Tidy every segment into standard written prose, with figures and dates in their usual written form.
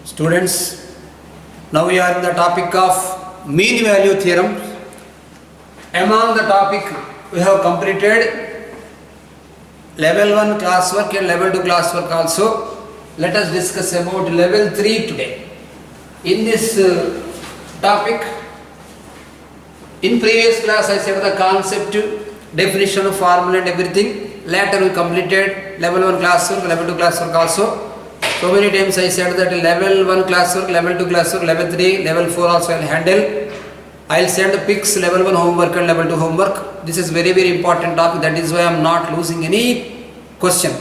Students, now we are in the topic of mean value theorem. Among the topic we have completed level 1 classwork and level 2 classwork also. Let us discuss about level 3 today. In this topic, in previous class I said the concept, definition, formula and everything. Later we completed level 1 classwork, level 2 classwork also. So many times I said that level 1 classwork, level 2 classwork, level 3, level 4 also I will handle. I will send pics, level 1 homework and level 2 homework. This is very important topic. That is why I am not losing any question.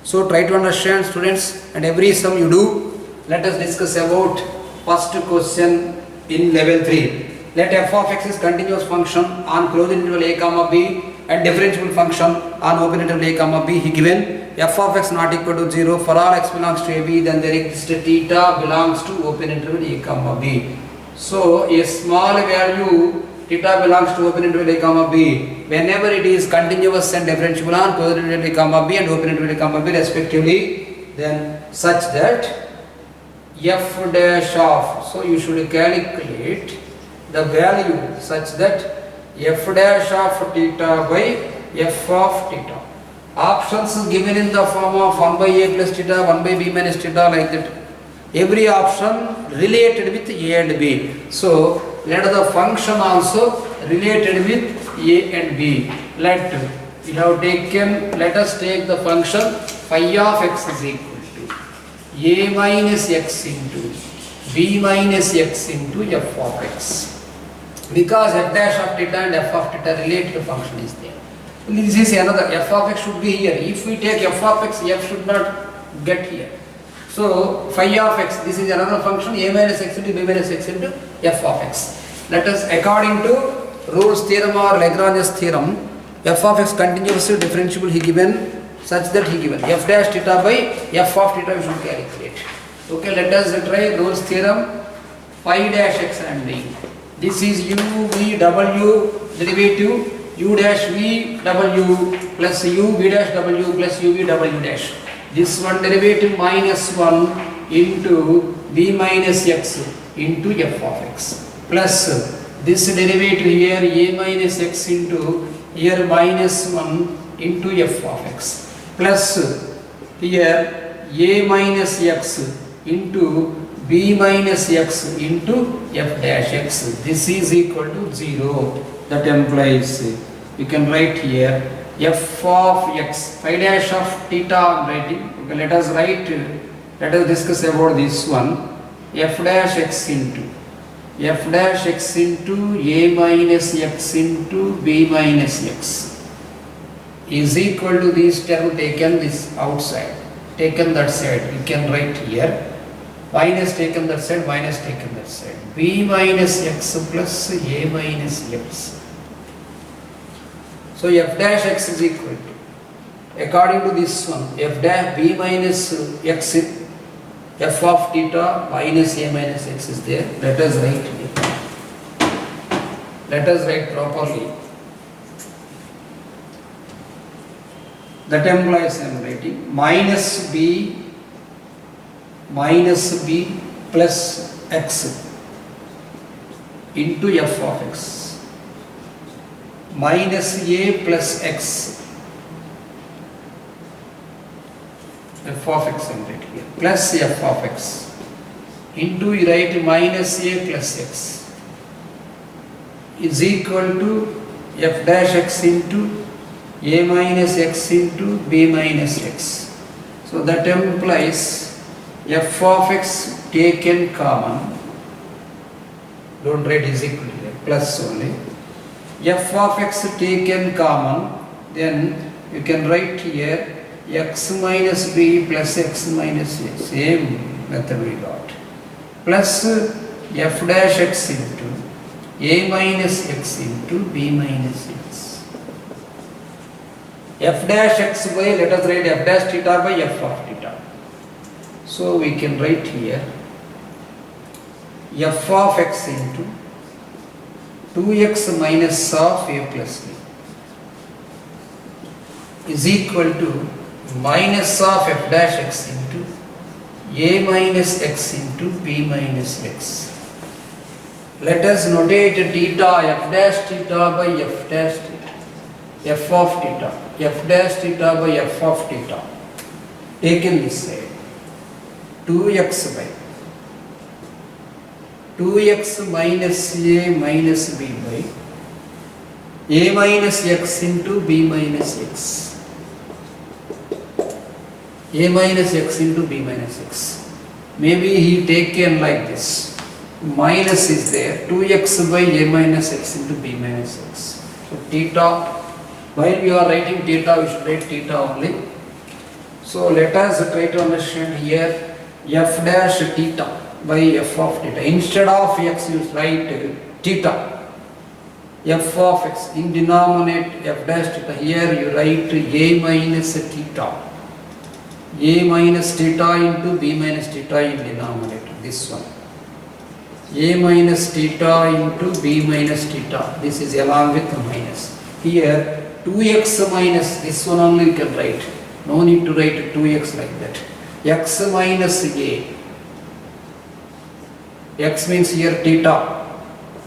So try to understand, students, and every sum you do. Let us discuss about first question in level 3. Let f of x is continuous function on closed interval a comma b and differentiable function on open interval a comma b. He given f of x not equal to 0 for all x belongs to a b, then there exists theta belongs to open interval a comma b. So a small value theta belongs to open interval a comma b whenever it is continuous and differentiable on closed interval a comma b and open interval a comma b respectively, then such that f dash of, so you should calculate the value such that f dash of theta by f of theta. Options given in the form of 1 by a plus theta, 1 by b minus theta, like that. Every option related with a and b. So let the function also related with a and b. Let us take the function phi of x is equal to a minus x into b minus x into f of x. Because f dash of theta and f of theta related function is there. This is another, f of x should be here. If we take f of x, f should not get here. So phi of x, this is another function, a minus x into b minus x into f of x. Let us, according to Rolle's theorem or Lagrange's theorem, f of x continuously differentiable he given such that he given f dash theta by f of theta we should calculate. Okay, let us try Rolle's theorem, phi dash x and d. This is u v w derivative u dash v w plus u v dash w plus u v w dash. This one derivative minus 1 into b minus x into f of x plus this derivative here a minus x into here minus 1 into f of x plus here a minus x into b minus x into f dash x. This is equal to 0. That implies you can write here f of x, phi dash of theta I am writing. Okay, let us discuss about this one. F dash x into a minus x into b minus x is equal to this term taken this outside, taken that side. You can write here minus taken that side, minus taken that side. B minus x plus a minus x. So f dash x is equal to, according to this one, f dash b minus x, f of theta minus a minus x is there. Let us write here. Let us write properly. That implies I am writing minus b plus x into f of x. Minus a plus x f of x I am writing here plus f of x into you write minus a plus x is equal to f dash x into a minus x into b minus x. So that implies f of x taken common, don't write is equal to here, plus only. F of x taken common, then you can write here x minus b plus x minus a, same method we got, plus f dash x into a minus x into b minus x. F dash x by, let us write f dash theta by f of theta. So we can write here f of x into 2x minus of a plus b is equal to minus of f dash x into a minus x into b minus x. Let us notate theta f dash theta by f dash theta, f of theta, f dash theta by f of theta. Taken this side, 2x by 2x minus a minus b by a minus x into b minus x. A minus x into b minus x. Maybe he taken like this. Minus is there, 2x by a minus x into b minus x. So theta, while we are writing theta, we should write theta only. So let us try to understand here f dash theta by f of theta. Instead of x, you write theta. F of x in denominator f dash theta. Here you write a minus theta. A minus theta into b minus theta in denominator. This one. A minus theta into b minus theta. This is along with the minus. Here 2x minus, this one only you can write. No need to write 2x like that. X minus a. X means here theta.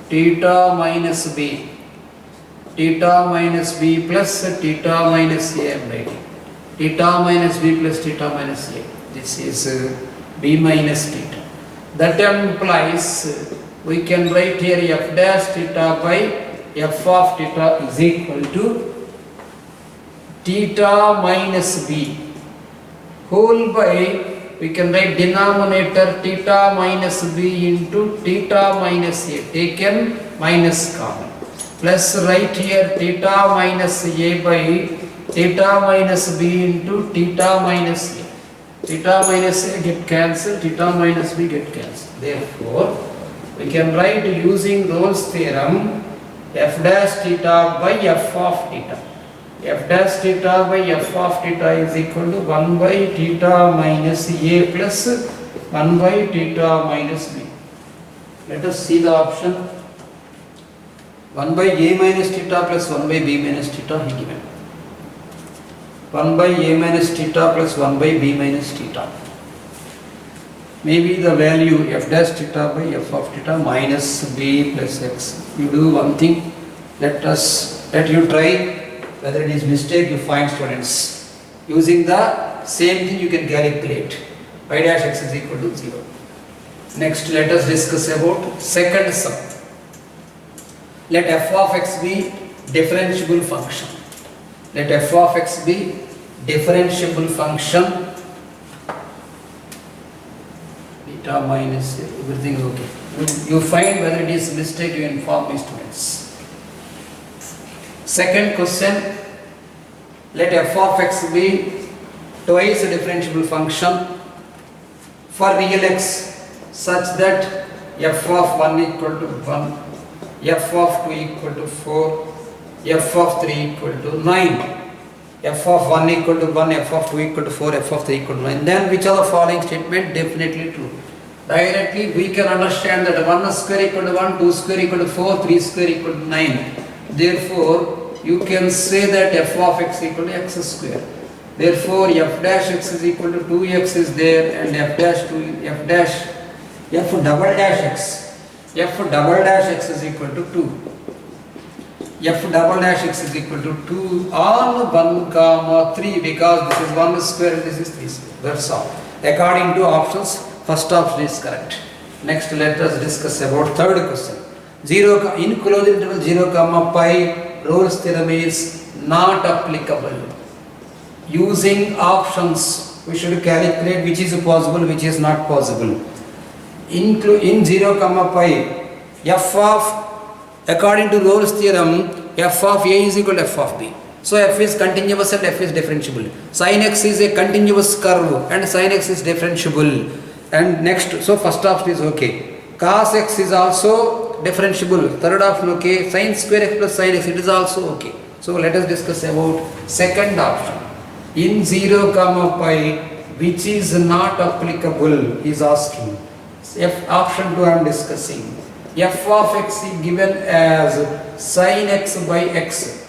Theta minus b. Theta minus b plus theta minus a I am writing. Theta minus b plus theta minus a. This is b minus theta. That implies we can write here f dash theta by f of theta is equal to theta minus b whole by, we can write denominator theta minus b into theta minus a, taken minus common, plus write here theta minus a by theta minus b into theta minus a. Theta minus a get cancelled, theta minus b get cancelled. Therefore, we can write using Rolle's theorem f dash theta by f of theta. F dash theta by f of theta is equal to 1 by theta minus a plus 1 by theta minus b. Let us see the option. 1 by a minus theta plus 1 by b minus theta he given. 1 by a minus theta plus 1 by b minus theta. Maybe the value f dash theta by f of theta minus b plus x. You do one thing. Let you try. Whether it is mistake, you find students. Using the same thing you can calculate. Y dash x is equal to 0. Next, let us discuss about second sum. Let f of x be differentiable function. Let f of x be differentiable function. Beta minus everything is okay. You find whether it is mistake, you inform me students. Second question. Let f of x be twice a differentiable function for real x such that f of 1 equal to 1, f of 2 equal to 4, f of 3 equal to 9. F of 1 equal to 1, f of 2 equal to 4, f of 3 equal to 9. Then which are the following statement? Definitely true. Directly we can understand that 1 square equal to 1, 2 square equal to 4, 3 square equal to 9. Therefore, you can say that f of x equal to x square. Therefore, f dash x is equal to 2x is there, and f double dash x is equal to 2. F double dash x is equal to 2 on 1 comma 3 because this is 1 square and this is 3 square. That's all. According to options, first option is correct. Next, let us discuss about third question. 0 in closed interval 0 comma pi, Rolle's theorem is not applicable. Using options, we should calculate which is possible, which is not possible. In 0 comma pi, f of, according to Rolle's theorem, f of a is equal to f of b. So f is continuous and f is differentiable. Sin x is a continuous curve and sin x is differentiable. And next, so first option is okay. Cos x is also differentiable. Third option okay. Sin square x plus sin x, it is also okay. So let us discuss about second option. In 0 comma pi, which is not applicable, is asking. F option 2 I am discussing. F of x is given as sin x by x.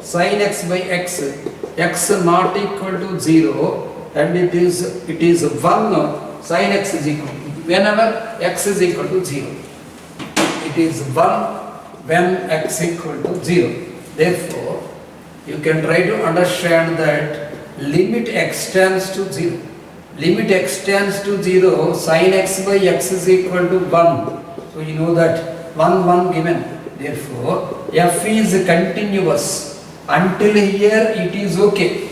Sin x by x, x not equal to 0 and it is 1 sin x is equal to, whenever x is equal to 0. It is 1 when x equal to 0. Therefore, you can try to understand that limit x tends to 0. Limit x tends to 0, sin x by x is equal to 1. So you know that 1 given. Therefore, f is continuous. Until here it is okay.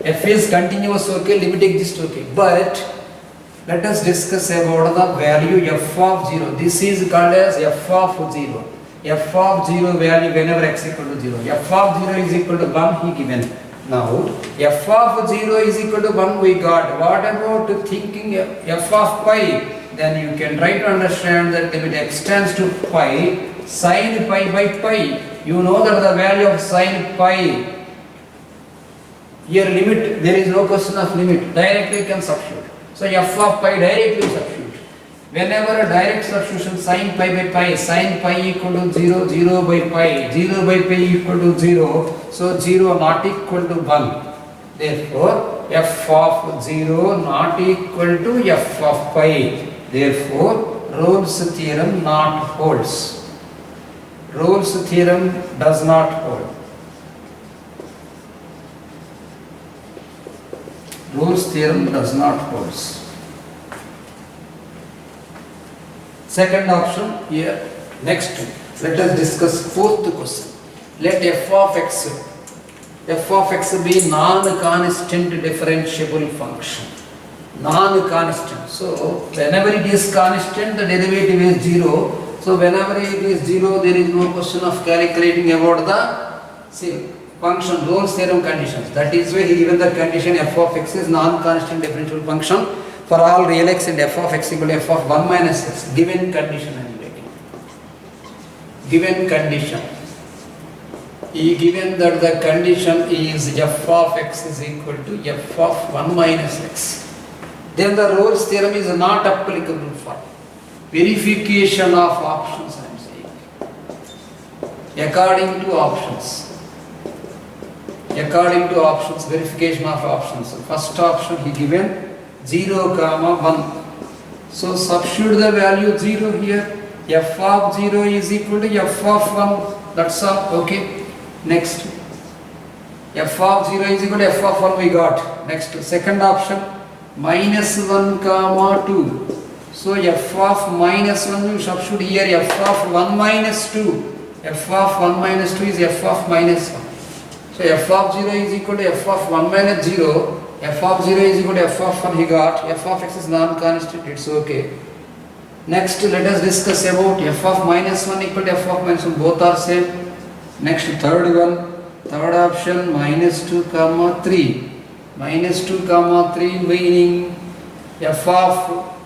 F is continuous, okay, limit exists, okay. But let us discuss about the value f of 0. This is called as f of 0. F of 0 value whenever x equal to 0. F of 0 is equal to 1 he given. Now, f of 0 is equal to 1 we got. What about thinking f of pi? Then you can try to understand that limit x tends to pi, sin pi by pi. You know that the value of sin pi, here limit, there is no question of limit. Directly you can substitute. So f of pi directly substitute. Whenever a direct substitution, sin pi by pi, sin pi equal to 0, 0 by pi, 0 by pi equal to 0, so 0 not equal to 1. Therefore, f of 0 not equal to f of pi. Therefore, Rolle's theorem not holds. Rolle's theorem does not hold. Rolle's theorem does not hold. Second option here. Next, let us discuss fourth question. Let f of x be non-constant differentiable function. Non-constant. So, whenever it is constant, the derivative is 0. So, whenever it is 0, there is no question of calculating about the function, Rolle's theorem conditions. That is why he given the condition f of x is non-constant differentiable function for all real x and f of x equal to f of 1 minus x. Given condition I am taking. Given condition. He given that the condition is f of x is equal to f of 1 minus x. Then the Rolle's theorem is not applicable for verification of options I am saying. According to options. According to options, verification of options. So first option he given 0, 1. So substitute the value 0 here. F of 0 is equal to f of 1. That's all. Okay. Next. F of 0 is equal to f of 1 we got. Next. Second option. Minus 1, 2. So f of minus 1 you substitute here f of 1 minus 2. F of 1 minus 2 is f of minus 1. So f of 0 is equal to f of 1 minus 0. F of 0 is equal to f of 1 he got. F of x is non-constant, it's okay. Next, let us discuss about f of minus 1 equal to f of minus 1. Both are same. Next, third one. Third option, minus 2, 3. Minus 2, 3 meaning f of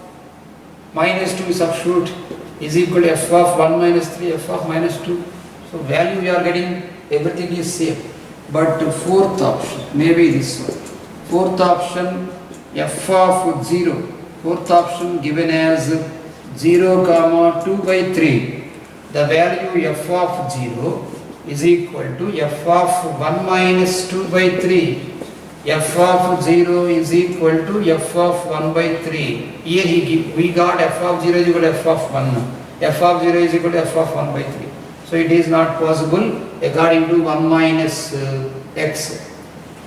minus 2 substitute is equal to f of 1 minus 3, f of minus 2. So value we are getting, everything is same. But fourth option, maybe this one. Fourth option, f of 0. Fourth option given as 0, 2 by 3. The value f of 0 is equal to f of 1 minus 2 by 3. F of 0 is equal to f of 1 by 3. Here we got f of 0 is equal to f of 1. F of 0 is equal to f of 1 by 3. So it is not possible according to 1 minus x.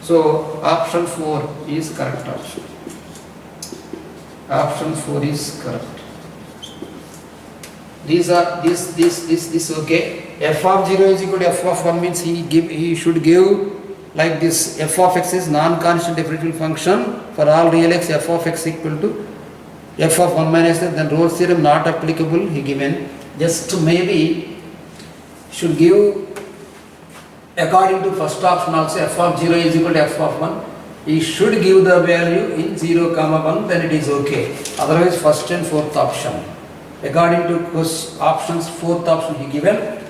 So option 4 is correct option. Option 4 is correct. These are this okay. F of 0 is equal to f of 1 means he should give like this. F of x is non-constant differential function for all real x. F of x equal to f of 1 minus x. Then Rolle's theorem not applicable he given. Just maybe should give according to first option also f of 0 is equal to f of 1. He should give the value in 0, 1, then it is okay. Otherwise first and fourth option. According to options, fourth option he given.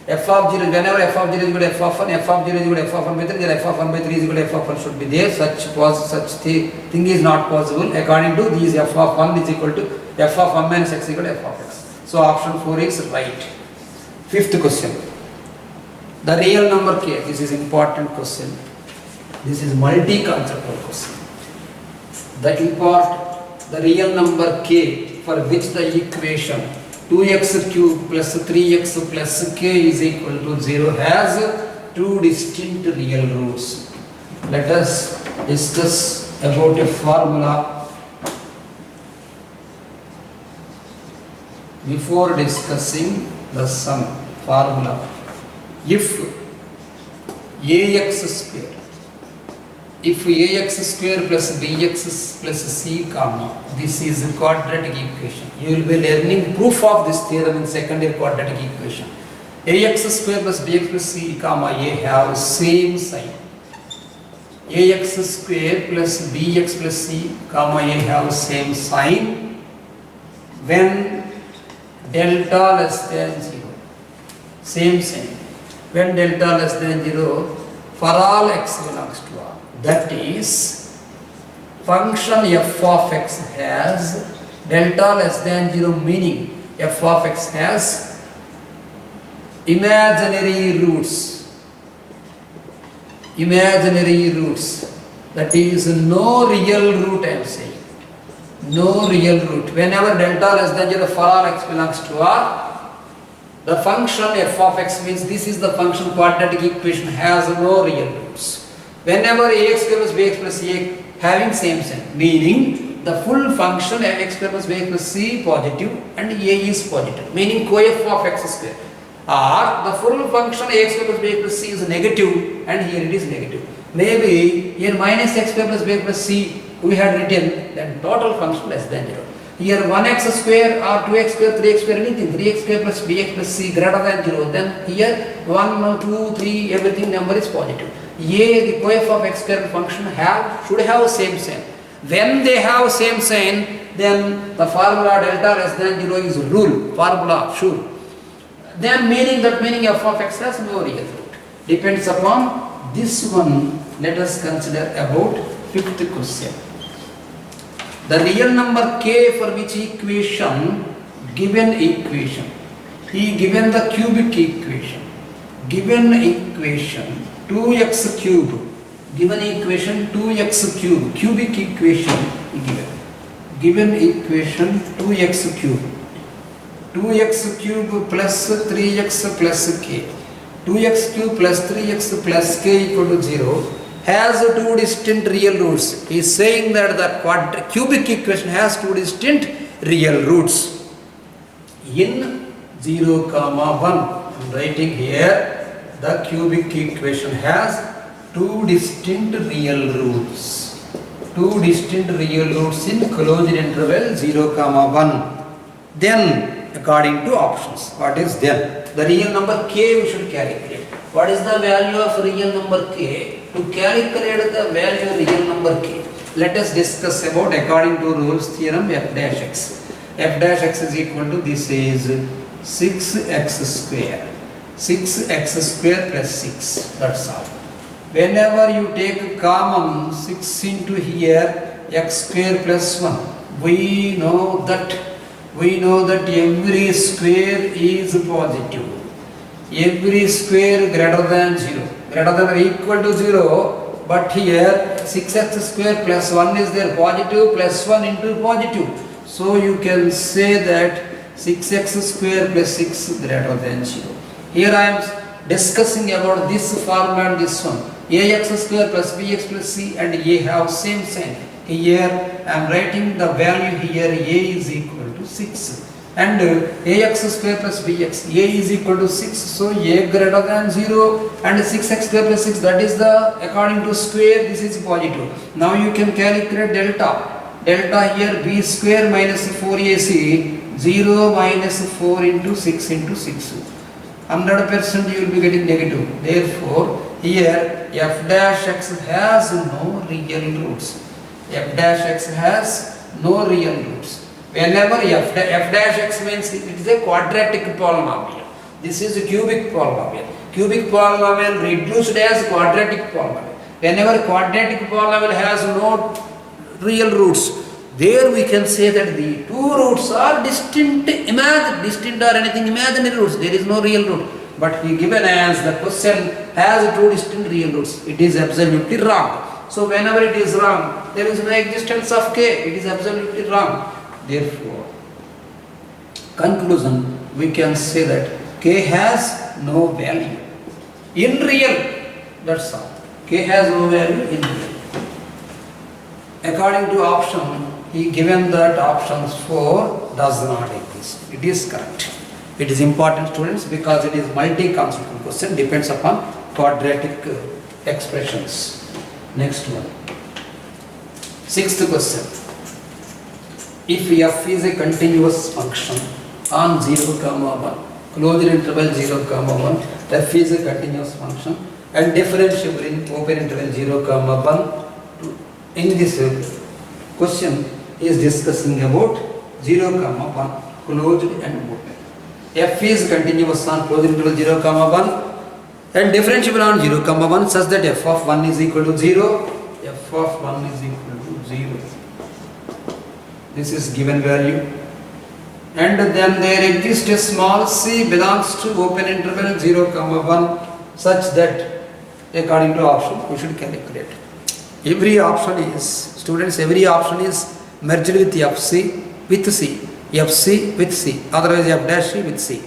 F of 0, whenever f of 0 is equal to f of 1, f of 0 is equal to f of 1 by 3, then f of 1 by 3 is equal to f of 1 should be there. Such thing is not possible. According to these, f of 1 is equal to f of 1 minus x equal to f of x. So option 4 is right. Fifth question. The real number case. This is important question. This is multi-conceptual question. the real number k for which the equation 2x cube plus 3x plus k is equal to 0 has two distinct real roots. Let us discuss about a formula. Before discussing the sum formula, if ax square plus bx plus c comma, this is a quadratic equation. You will be learning proof of this theorem in second year quadratic equation. Ax square plus bx plus c comma a have same sign. Ax square plus bx plus c comma a have same sign when delta less than 0. Same sign. When delta less than 0, for all x belongs to R. That is, function f of x has delta less than 0, meaning f of x has imaginary roots. Imaginary roots. That is, no real root, I am saying. No real root. Whenever delta less than 0 for all x belongs to R, the function f of x means this is the function quadratic equation has no real roots. Whenever ax square plus bx plus c having same sign, meaning the full function x square plus bx plus c positive and a is positive, meaning coef of x square, or the full function ax square plus bx plus c is negative and here it is negative. Maybe here minus x square plus bx plus c we had written, then total function less than 0. Here 1x square or 2x square, 3x square, anything, 3x square plus bx plus c greater than 0, then here 1, 2, 3, everything number is positive. A, the coef of x square function should have same sign. When they have same sign, then the formula delta less than 0 is rule, formula, sure. Then meaning f of x has no real root. Depends upon this one. Let us consider about fifth question. The real number k for which equation, given equation, he given the cubic equation, given equation 2x cube, given equation 2x cube, cubic equation given equation 2x cube, 2x cube plus 3x plus k, 2x cube plus 3x plus k equal to 0 has two distinct real roots. He is saying that the cubic equation has two distinct real roots. In 0, 1, I am writing here, the cubic equation has two distinct real roots. Two distinct real roots in closed interval 0, 1. Then, according to options, what is then? The real number k we should calculate. What is the value of real number k? To calculate the value of real number k, let us discuss about according to Rolle's theorem f dash x. F dash x is equal to, this is 6x square. 6x square plus 6, that's all. Whenever you take common 6 into here, x square plus 1, we know that every square is positive. Every square greater than 0, greater than or equal to 0, but here 6x square plus 1 is there, positive plus 1 into positive. So you can say that 6x square plus 6 greater than 0. Here I am discussing about this formula and this one. Ax square plus bx plus c and a have same sign. Here I am writing the value here, a is equal to 6. And ax square plus bx, a is equal to 6, so a greater than 0 and 6x square plus 6, that is the, according to square, this is positive. Now you can calculate delta. Delta here b square minus 4ac, 0 minus 4 into 6 into 6. 100% you will be getting negative. Therefore, here f dash x has no real roots. F dash x has no real roots. Whenever f dash x means it is a quadratic polynomial. This is a cubic polynomial. Cubic polynomial reduced as quadratic polynomial. Whenever quadratic polynomial has no real roots, there we can say that the two roots are distinct or anything imaginary roots. There is no real root. But he given as the question has two distinct real roots. It is absolutely wrong. So whenever it is wrong, there is no existence of k. It is absolutely wrong. Therefore, conclusion, we can say that k has no value in real. That's all. K has no value in real. According to option, he given that options 4 does not exist. It is correct. It is important, students, because it is multi-consequent question, depends upon quadratic expressions. Next one. Sixth question. If f is a continuous function on 0, 1, closed interval 0, 1, f is a continuous function and differentiable in open interval 0, 1. In this question is discussing about 0, 1, closed and open. F is continuous on closed interval 0, 1 and differentiable on 0, 1 such that f of 1 is equal to 0. F of 1 is equal to 0. This is given value. And then there exists a small c belongs to open interval 0, 1 such that according to option we should calculate. Every option is, students, every option is merged with fc with c, fc with c, otherwise f dash c with c.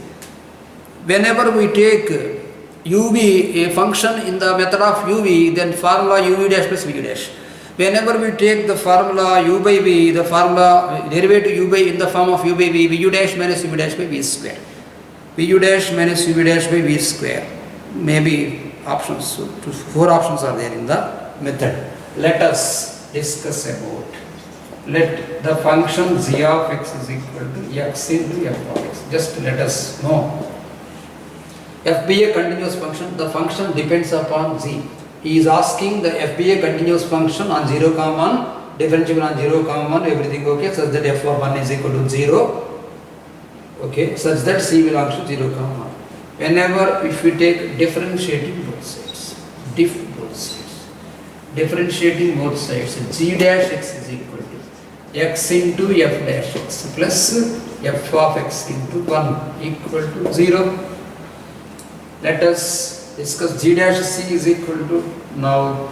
Whenever we take uv, a function in the method of uv, then formula uv dash plus v dash. Whenever we take the formula u by v, the formula derivative u by in the form of u by v, vu dash minus uv dash by v square. Vu dash minus uv dash by v square. Maybe options, so 4 options are there in the method. Let us discuss about, let the function z of x is equal to x into f of x. Just let us know. F be a continuous function, the function depends upon z. He is asking the f be a continuous function on 0, 1, differentiable on 0, 1, everything okay, such that f of 1 is equal to 0, okay, such that c belongs to 0, 1. Whenever if we take differentiating both sides, differentiating both sides, g dash x is equal to x into f dash x plus f of x into 1 equal to 0. Let us discuss g dash c is equal to, now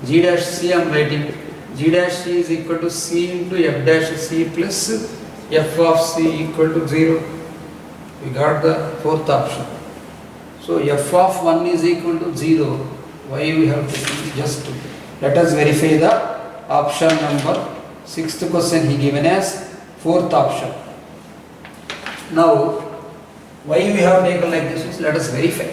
g dash c I am writing, g dash c is equal to c into f dash c plus f of c equal to 0. We got the fourth option. So f of 1 is equal to 0. Why we have to just let us verify the option number. Sixth question he given as fourth option. Now why we have taken like this? Let us verify.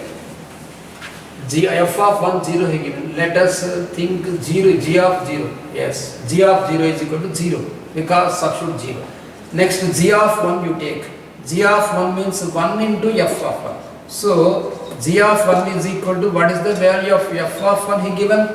G f of 1 0 he given. Let us think 0 g of 0. Yes, g of 0 is equal to 0 because substitute 0. Next g of 1 you take. G of 1 means 1 into f of 1. So g of 1 is equal to, what is the value of f of 1 he given?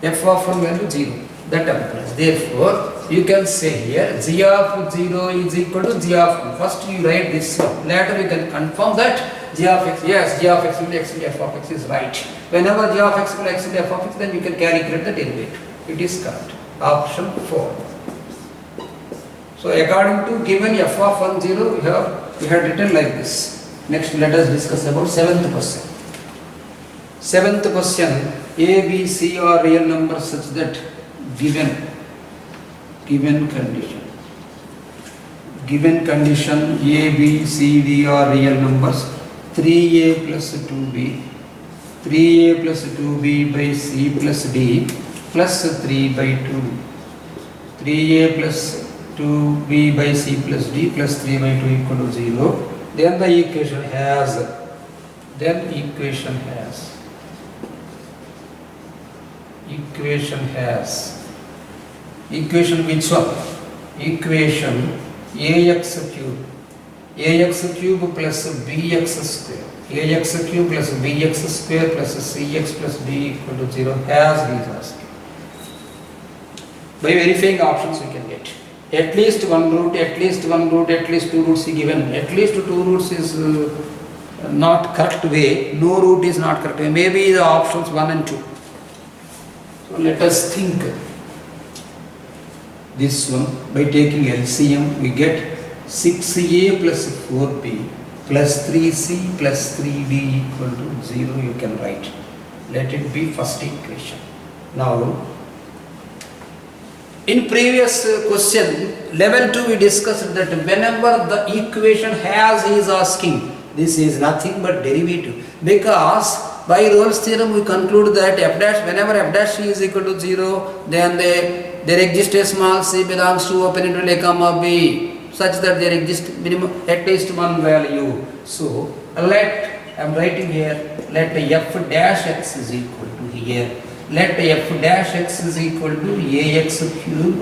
F of 1 value 0. That applies. Therefore, you can say here g of 0 is equal to g of 1. First you write this one. Later you can confirm that g of x, yes, g of x into x into f of x is right. Whenever g of x into x into f of x, then you can calculate the derivative. It is correct. Option 4. So according to given f of 1 0, we have written like this. Next let us discuss about 7th question. 7th question, a, b, c are real numbers such that given condition a, b, c, d are real numbers, 3a plus 2b, 3a plus 2b by c plus d plus 3 by 2, 3a plus 2b by c plus d plus 3 by 2 equal to 0. Then the equation has, equation which one? Equation ax cube plus bx square, ax cube plus bx square plus cx plus d equal to 0 has these asking. By verifying options we can get at least one root, at least two roots is given. At least 2 roots is not correct way, no root is not correct way, maybe the options 1 and 2. So let us think this one. By taking LCM we get 6a plus 4b plus 3c plus 3d equal to 0. You can write. Let it be first equation. Now In previous question, level 2, we discussed that whenever the equation has is asking, this is nothing but derivative. Because by Rolle's theorem we conclude that f dash, whenever f dash is equal to 0, then there exists a small c belongs to open interval a comma b, such that there exists minimum at least one value. So let, I am writing here, let f dash x is equal to here. Let f dash x is equal to ax cube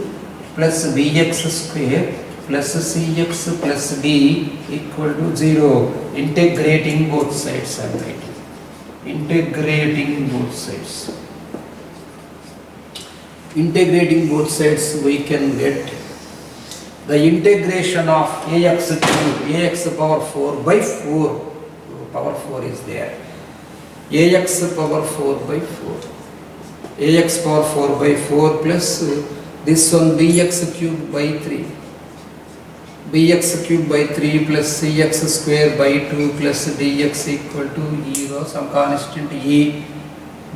plus bx square plus cx plus d equal to 0. Integrating both sides, I am writing. Integrating both sides. Integrating both sides, we can get the integration of ax cube, ax power 4 by 4. Power 4 is there. Ax power 4 by 4. Ax power 4 by 4 plus this one bx cube by 3. Bx cube by 3 plus cx square by 2 plus dx equal to 0. Some constant e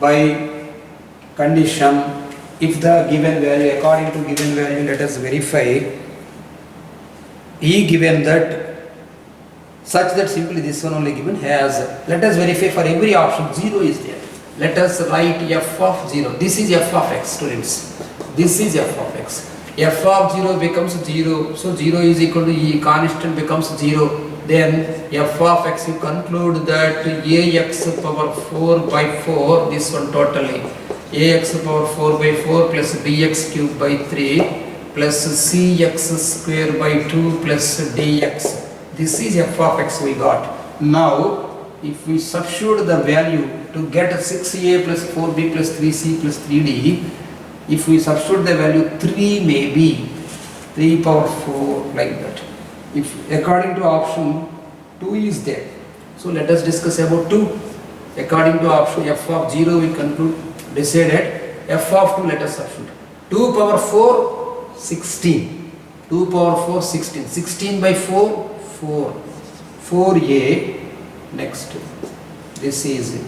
by condition. If the given value, according to given value, let us verify. E given that, such that simply this one only given has, let us verify for every option 0 is there. Let us write f of 0. This is f of x, students. This is f of x. F of 0 becomes 0. So 0 is equal to e, constant becomes 0. Then f of x, you conclude that ax power 4 by 4, this one totally, ax power 4 by 4 plus bx cube by 3 plus cx square by 2 plus dx. This is f of x we got. Now, if we substitute the value to get 6a plus 4b plus 3c plus 3d, if we substitute the value 3 may be 3 power 4 like that. If according to option 2 is there. So let us discuss about 2. According to option f of 0 we conclude, decided f of 2 let us substitute. 2 power 4 16. 2 power 4 16. 16 by 4 4. 4a. Next, this is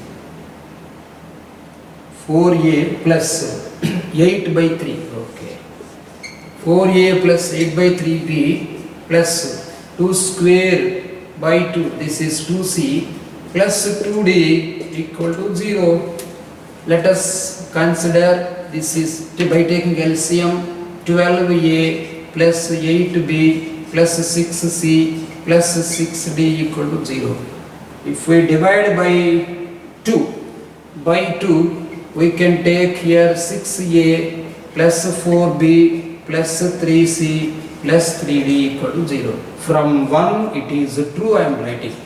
4a plus 8 by 3, okay. 4a plus 8 by 3b plus 2 square by 2, this is 2c plus 2d equal to 0. Let us consider this is by taking LCM 12a plus 8b plus 6c plus 6d equal to 0. If we divide by 2, we can take here 6a plus 4b plus 3c plus 3d equal to 0. From 1 it is true, I am writing.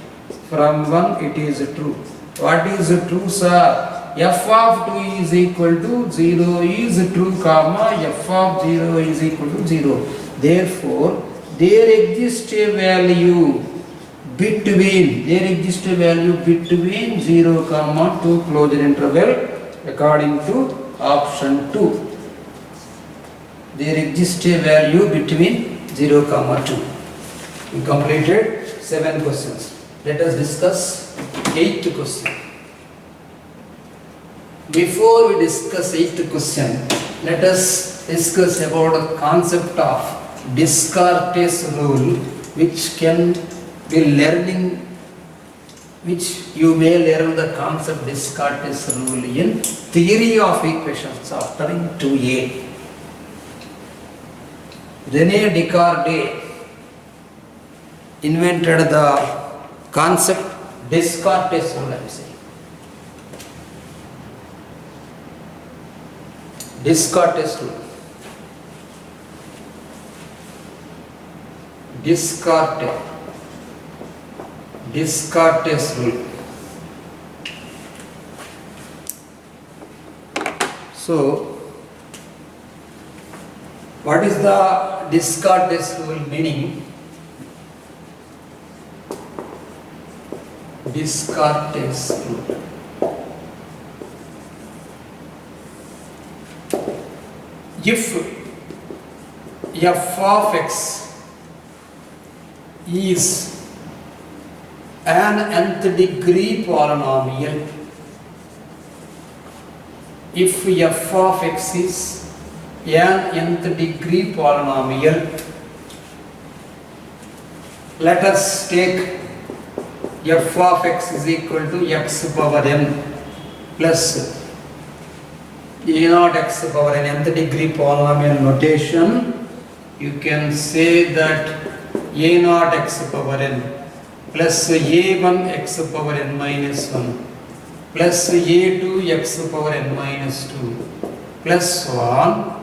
From 1 it is true. What is true, sir? F of 2 is equal to 0 is true, comma, f of 0 is equal to 0. Therefore, there exists a value between 0 comma 2 closure interval according to option 2. There exists a value between 0 comma 2. We completed 7 questions. Let us discuss 8th question. Before we discuss 8th question, let us discuss about the concept of Descartes rule, which can be learning, which you may learn the concept Descartes rule in theory of equations chapter in 2a. René Descartes invented the concept Descartes rule, I am saying. Descartes rule. Descartes rule. So, what is the Descartes rule meaning? Descartes rule. If f of x is an nth degree polynomial, if f of x is an nth degree polynomial. Let us take f of x is equal to x power n plus a naught x power n, nth degree polynomial notation. You can say that a naught x power n plus a1 x power n minus 1 plus a2 x power n minus 2 plus so on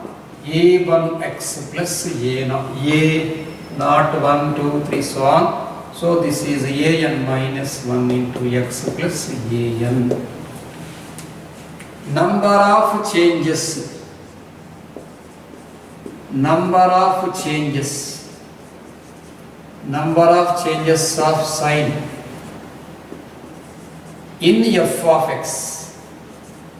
a1 x plus a naught 1 2 3 so on. So this is an minus 1 into x plus an. Number of changes of sign in f of x.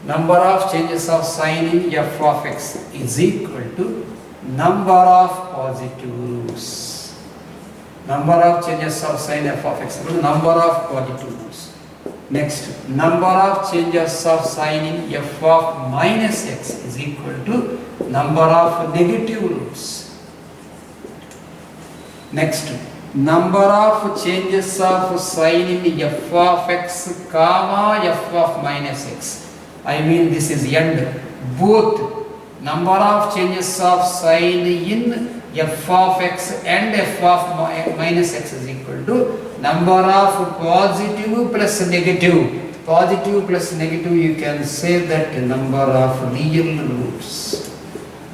Number of changes of sign in f of x is equal to number of positive roots. Number of changes of sign f of x equal to number of positive roots. Next, number of changes of sign in f of minus x is equal to number of negative roots. Next, number of changes of sign in f of x comma f of minus x. I mean this is end. Both number of changes of sign in f of x and f of minus x is equal to number of positive plus negative. Positive plus negative, you can say that number of real roots.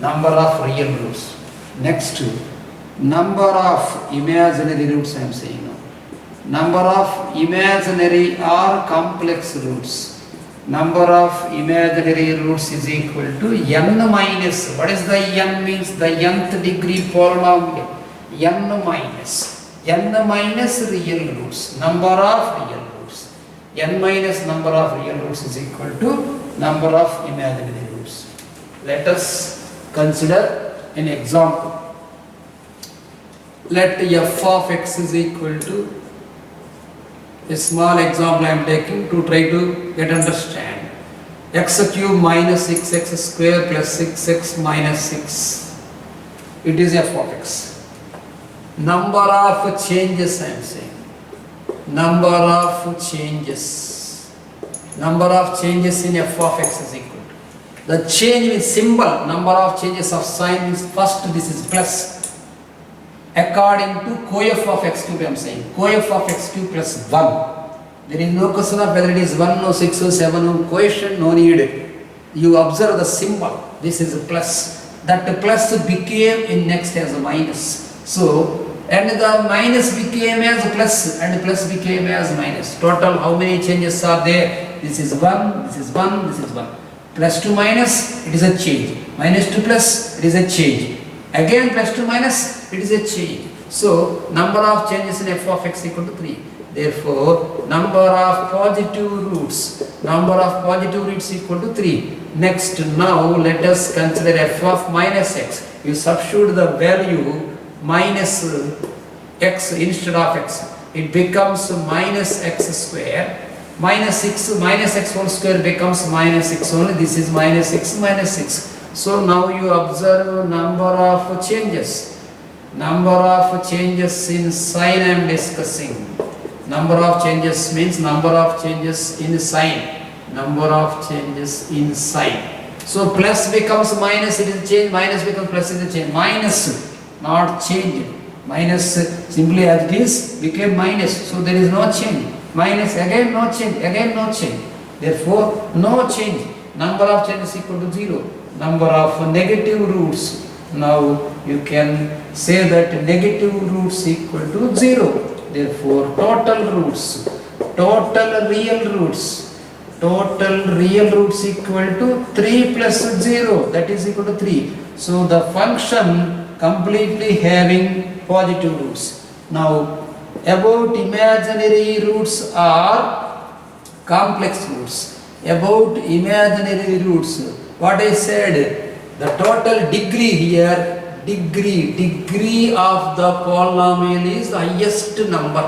Number of real roots. Next, number of imaginary roots I am saying now. Number of imaginary or complex roots. Number of imaginary roots is equal to n minus. What is the n means? The nth degree polynomial. n minus real roots. Number of real roots. n minus number of real roots is equal to number of imaginary roots. Let us consider an example. Let f of x is equal to, a small example I am taking to try to get understand. X cube minus 6x square plus 6x minus 6. It is f of x. Number of changes I am saying. Number of changes in f of x is equal to. The change in symbol, number of changes of sign is first, this is plus. According to coef of x cube I am saying. Coef of x cube plus 1. There is no question of whether it is 1 or 6 or 7 or quotient, no need. You observe the symbol. This is a plus. That plus became in next as a minus. So, and the minus became as plus and plus became as minus. Total how many changes are there? This is 1, this is 1, this is 1. Plus to minus, it is a change. Minus to plus, it is a change. Again plus to minus, it is a change. So, number of changes in f of x equal to 3. Therefore, number of positive roots equal to 3. Next, now let us consider f of minus x. You substitute the value minus x instead of x. It becomes minus x square. Minus 6 minus x whole square becomes minus 6 only. This is minus 6 minus 6. So now you observe number of changes. Number of changes in sign I am discussing. Number of changes means number of changes in sign. Number of changes in sign. So plus becomes minus, it is a change. Minus becomes plus, is a change. Minus, not change. Minus simply as it is became minus. So there is no change. Minus again no change. Again no change. Therefore no change. Number of changes equal to 0. Number of negative roots. Now you can say that negative roots equal to 0. Therefore, total roots, total real roots equal to 3 plus 0, that is equal to 3. So, the function completely having positive roots. Now, about imaginary roots are complex roots. About imaginary roots, what I said, the total degree here, degree of the polynomial is the highest number,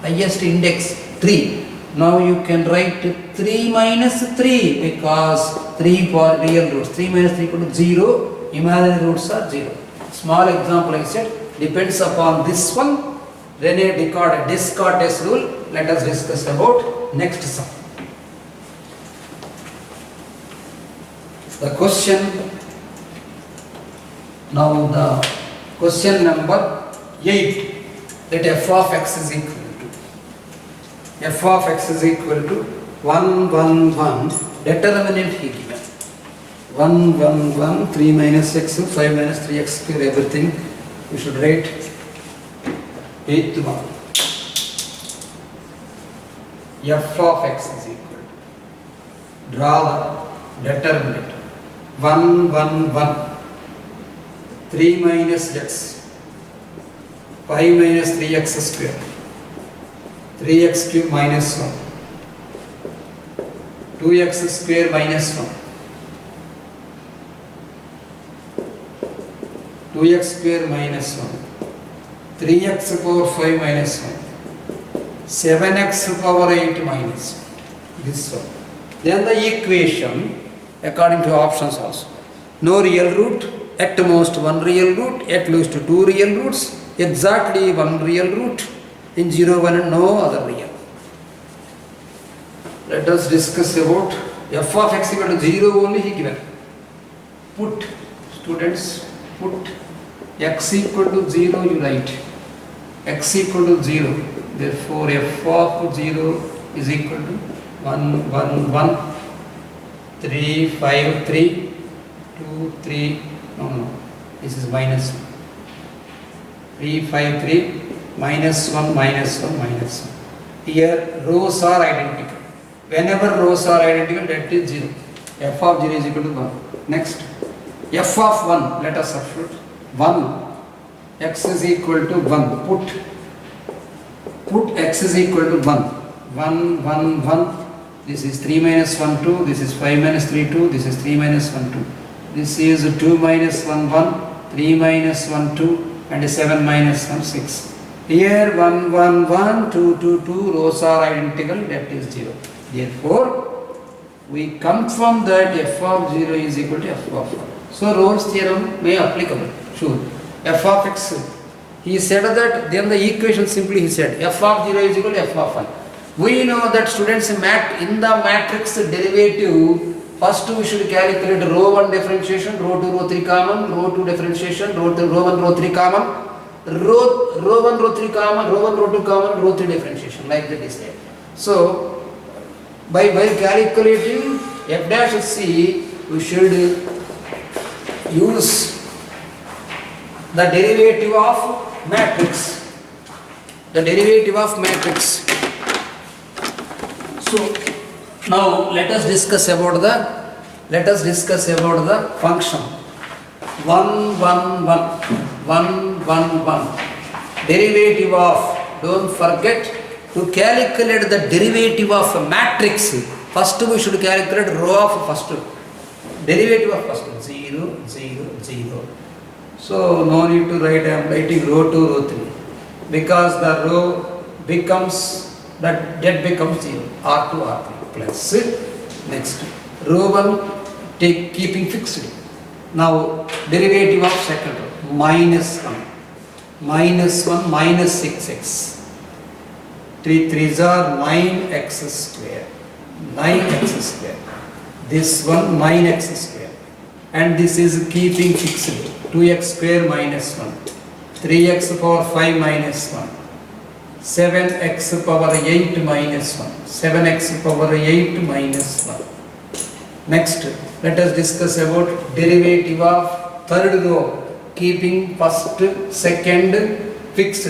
highest index 3. Now you can write 3 minus 3 because 3 for real roots. 3 minus 3 equal to 0. imaginary roots are 0. Small example I said, depends upon this one, Rene Descartes rule. Let us discuss about next sum. The question, now the question number 8, that f of x is equal to 1, 1, 1, determinant he given. 1, 1, 1, 3 minus x, 5 minus 3x square, everything we should write. 8th one. F of x is equal to, draw the determinant. 1, 1, 1, 3 minus x, 5 minus 3x square, 3x cube minus 1, 2x square minus 1, 2x square minus 1, 3x power 5 minus 1, 7x power 8 minus 1, this one. Then the equation according to options also. No real root, at most one real root, at least two real roots, exactly one real root, in 0, 1 and no other real. Let us discuss about f of x equal to 0 only he given. Put, students, put x equal to 0 you write. X equal to 0. Therefore f of 0 is equal to 1, 1, 1, 3, 5, 3, 2, 3, no, this is minus 1. 3, 5, 3, minus 1, minus 1, minus 1. Here rows are identical. Whenever rows are identical, that is 0. F of 0 is equal to 1. Next, f of 1, let us substitute. 1, x is equal to 1. Put x is equal to 1. 1, 1, 1. This is 3 minus 1, 2. This is 5 minus 3, 2. This is 3 minus 1, 2. This is 2 minus 1, 1. 3 minus 1, 2. And 7 minus 1, 6. Here 1, 1, 1, 2, 2, 2. Rows are identical. That is 0. Therefore, we confirm that f of 0 is equal to f of 1. So, Rolle's theorem may applicable. Sure. F of x. He said that, then the equation simply he said f of 0 is equal to f of 1. We know that students in the matrix derivative, first we should calculate row 1 differentiation, row 2, row 3 common, row 2 differentiation, row 1, row 3 common, row 1, row 3 common, row 1, row 2 common, row 3 differentiation, like that is there. So, by calculating f dash c, we should use the derivative of matrix. The derivative of matrix. So now let us discuss about the function 1 1 1 1 1 1 derivative of, don't forget to calculate the derivative of a matrix. First we should calculate row of first, derivative of first 0 0 0. So no need to write, I am writing row 2 row 3 because the row becomes that becomes 0, R2 R3 plus. Next, row 1 keeping fixed. Now derivative of second row, minus 1 minus 6x. 3 3s are 9x square. 9x square. This one 9x square. And this is keeping fixed. 2x square minus 1. 3x power 5 minus 1. 7x power 8 minus 1. 7x power 8 minus 1. Next, let us discuss about derivative of third row, keeping first, second fixed.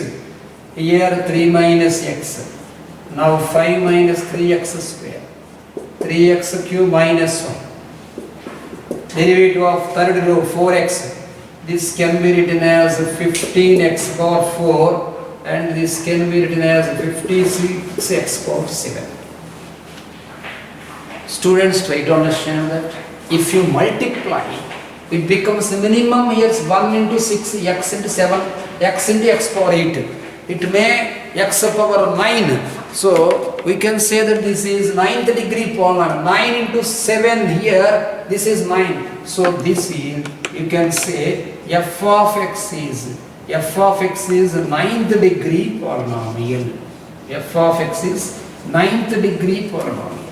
Here 3 minus x. Now 5 minus 3x square. 3x cube minus 1. Derivative of third row 4x. This can be written as 15x power 4 and this can be written as 56x power 7. Students, try to understand that if you multiply, it becomes minimum here 1 into 6, x into 7, x into x power 8. It may x power 9. So we can say that this is ninth degree polynomial. 9 into 7 here, this is 9. So this is, you can say f of x is ninth degree polynomial. F of x is ninth degree polynomial.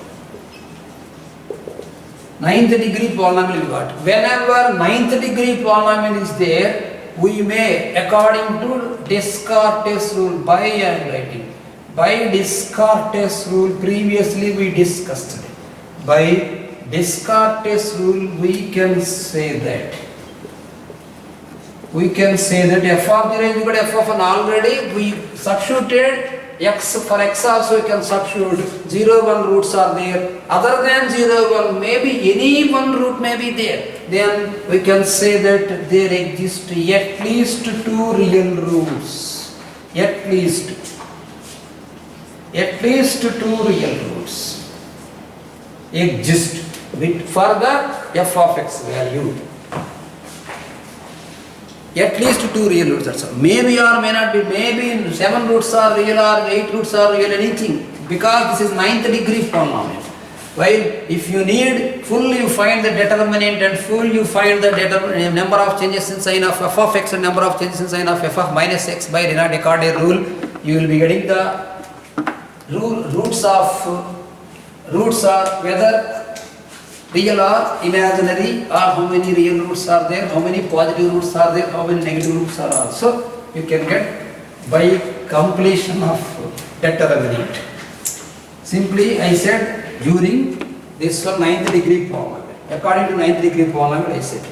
Ninth degree polynomial we got. Whenever ninth degree polynomial is there, we may, according to Descartes rule, by I am writing. By Descartes rule, previously we discussed it. By Descartes rule, we can say that f of 0 is equal to f of n already. We substituted x, for x also we can substitute 0, 1 roots are there. Other than 0, 1, maybe any one root may be there. Then we can say that there exist at least 2 real roots. At least 2 real roots exist for the f of x value. At least 2 real roots, that's all. Maybe or may not be, maybe 7 roots are real or 8 roots are real, anything, because this is ninth degree polynomial. While if you need full, you find the determinant, and full you find the number of changes in sign of f of x and number of changes in sign of f of minus x by Descartes rule, you will be getting the roots are whether real or imaginary, or how many real roots are there, how many positive roots are there, how many negative roots are also, you can get by completion of determinant. Simply I said during this one ninth degree polynomial. According to ninth degree polynomial I said.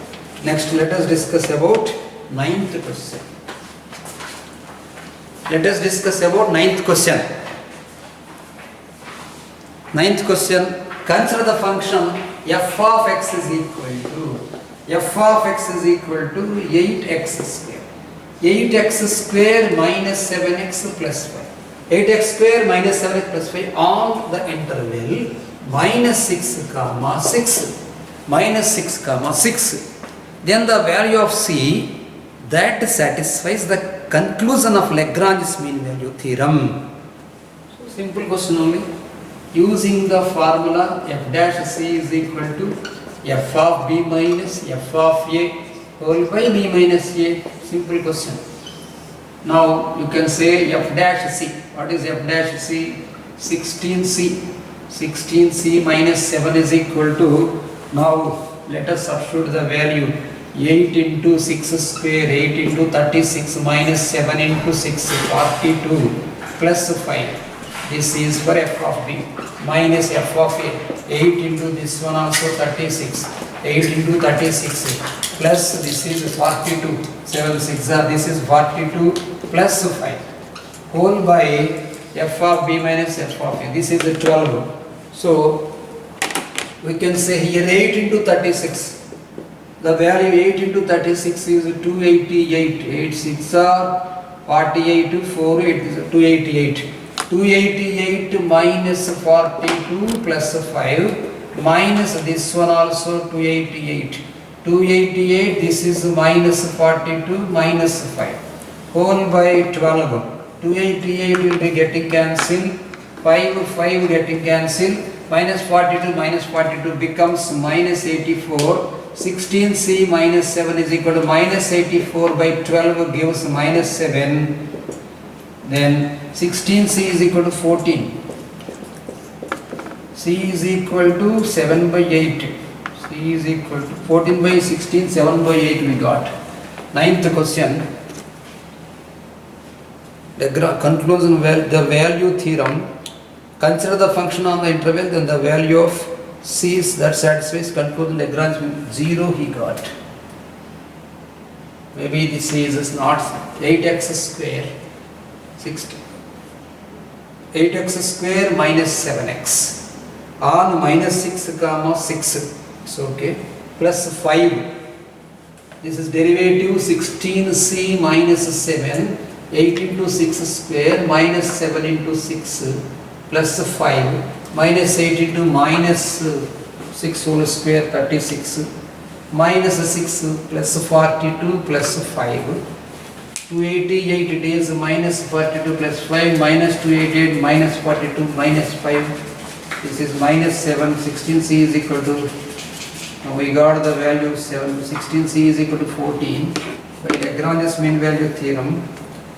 Next let us discuss about ninth question. Let us discuss about ninth question. Ninth question, consider the function f of x is equal to 8x square. 8x square minus 7x plus 5. 8x square minus 7x plus 5 on the interval minus 6 comma 6. Then the value of c that satisfies the conclusion of Lagrange's mean value theorem. So simple question only. Using the formula f dash c is equal to f of b minus f of a whole by b minus a. Simple question. Now you can say f dash c. What is f dash c? 16c. 16c minus 7 is equal to, now let us substitute the value 8 into 6 square, 8 into 36 minus 7 into 6, 42 plus 5. This is for f of b minus f of a. 8 into this one also 36. 8 into 36 plus this is 42. 7 6 are, this is 42 plus 5 whole by f of b minus f of a. This is the 12. So we can say here 8 into 36. The value 8 into 36 is 288. 8 6 are 48, 4 8 is 288. 288 minus 42 plus 5 minus this one also 288. 288, this is minus 42 minus 5 whole by 12. 288 will be getting cancelled. 5 getting cancelled. Minus 42 becomes minus 84. 16c minus 7 is equal to minus 84 by 12 gives minus 7. Then 16c is equal to 14. C is equal to 7 by 8. C is equal to 14 by 16, 7 by 8 we got. Ninth question. The conclusion, the value theorem. Consider the function on the interval, then the value of c is that satisfies conclusion Lagrange 0 he got. Maybe this is not 8x square 60. 8x square minus 7x on minus 6 comma 6. So okay, plus 5. This is derivative 16c minus 7. 8 into 6 square minus 7 into 6 plus 5 minus 8 into minus 6 whole square 36 minus 6 plus 42 plus 5 288 days minus 42 plus 5 minus 288 minus 42 minus 5. This is minus 7. 16c is equal to, now we got the value of 7. 16c is equal to 14. By Lagrange's mean value theorem,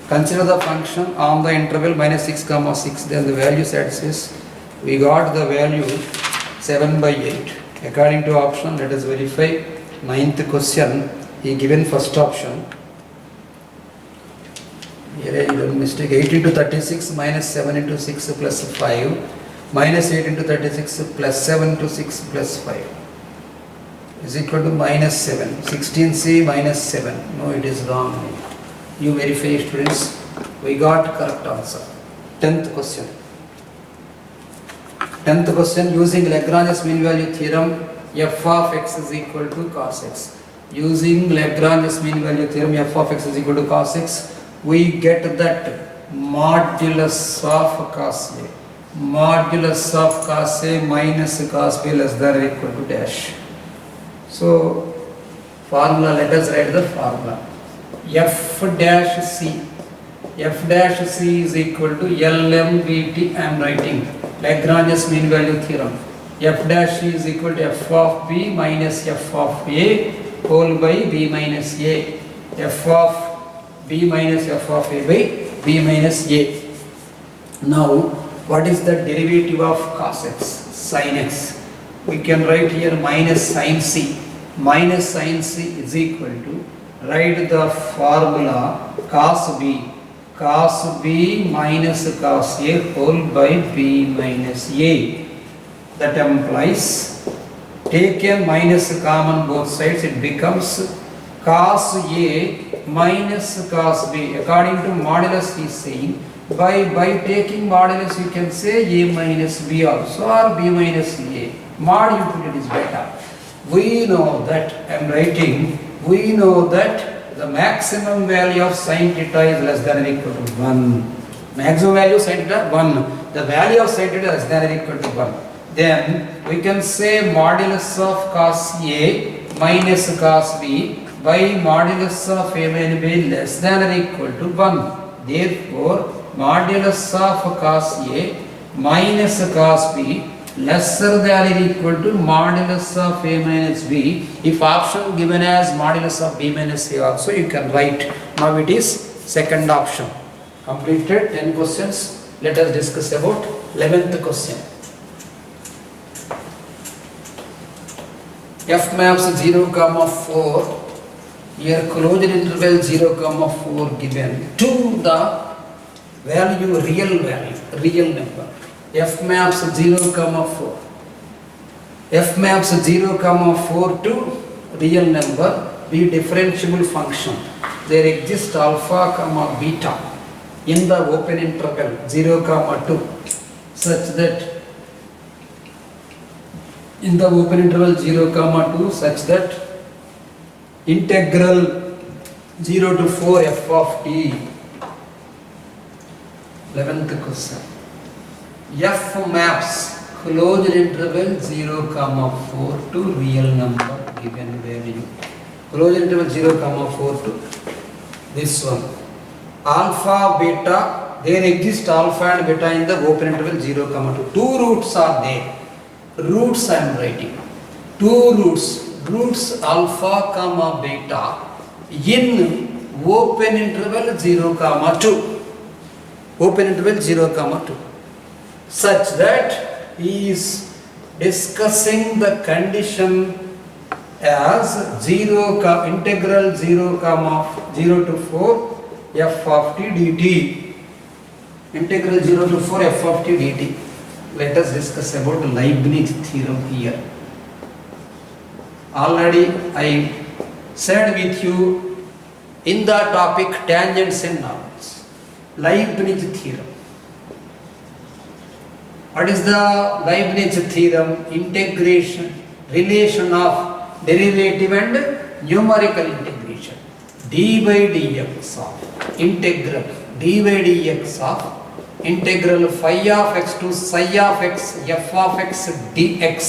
consider the function on the interval minus 6 comma 6. Then the value set is, we got the value 7 by 8. According to option, let us verify. Ninth question, he given first option. Here I done mistake. 8 into 36 minus 7 into 6 plus 5 minus 8 into 36 plus 7 into 6 plus 5 is equal to minus 7. 16c minus 7. No, it is wrong. You verify, students. We got correct answer. 10th question. 10th question, using Lagrange's mean value theorem, f of x is equal to cos x. Using Lagrange's mean value theorem, f of x is equal to cos x, we get that modulus of cos a. Modulus of cos a minus cos b less than or equal to dash. So, formula, let us write the formula. F dash c. F dash c is equal to LMVT. I am writing Lagrange's mean value theorem. F dash c is equal to f of b minus f of a whole by b minus a. F of b minus f of a by b minus a. Now, what is the derivative of cos x? Sin x. We can write here minus sin c. Minus sin c is equal to, write the formula cos b. Cos b minus cos a whole by b minus a. That implies, take a minus common both sides, it becomes cos a minus cos b. According to modulus, he is saying, by taking modulus you can say a minus b also, or b minus a. Mod you put it is better. We know that, I am writing, we know that the maximum value of sin theta is less than or equal to 1. Maximum value of sin theta 1. The value of sin theta less than or equal to 1. Then we can say modulus of cos a minus cos b by modulus of a minus b less than or equal to 1. Therefore, modulus of cos a minus cos b lesser than or equal to modulus of a minus b. If option given as modulus of b minus a also, you can write. Now it is second option. Completed 10 questions. Let us discuss about 11th question. F maps 0, 4. Here closed interval 0, 4 given to the value, real number. F maps 0, 4. F maps 0, 4 to real number, be differentiable function. There exists alpha, beta in the open interval 0, 2 such that in the open interval 0, 2 such that integral 0 to 4 f of t. 11th question. F maps closed interval 0, 4 to real number given value. Closed interval 0, 4 to this one. Alpha, beta, there exists alpha and beta in the open interval 0, 2. Two roots are there. Roots I am writing. Two roots. Roots alpha, beta in open interval 0, 2. Open interval 0, 2. Such that he is discussing the condition as 0, integral 0, 0 to 4 f of t dt. Integral 0 to 4 f of t dt. Let us discuss about Leibniz theorem here. Already I said with you in the topic tangents and normals. Leibniz theorem. What is the Leibniz theorem? Integration, relation of derivative and numerical integration. D by dx of integral d by dx of integral phi of x to psi of x f of x dx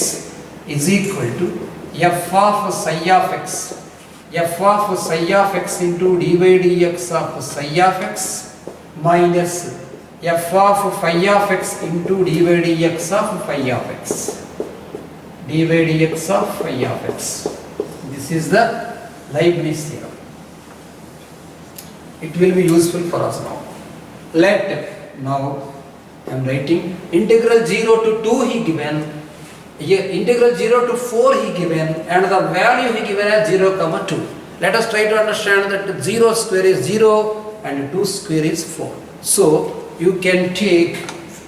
is equal to f of psi of x f of psi of x into dy dx of psi of x minus f of phi of x into dy dx of phi of x. dy dx of phi of x. This is the Leibniz theorem. It will be useful for us now. Now I am writing integral 0 to 2 he given, here integral 0 to 4 he given, and the value he given as 0 comma 2. Let us try to understand that 0 square is 0 and 2 square is 4. So you can take,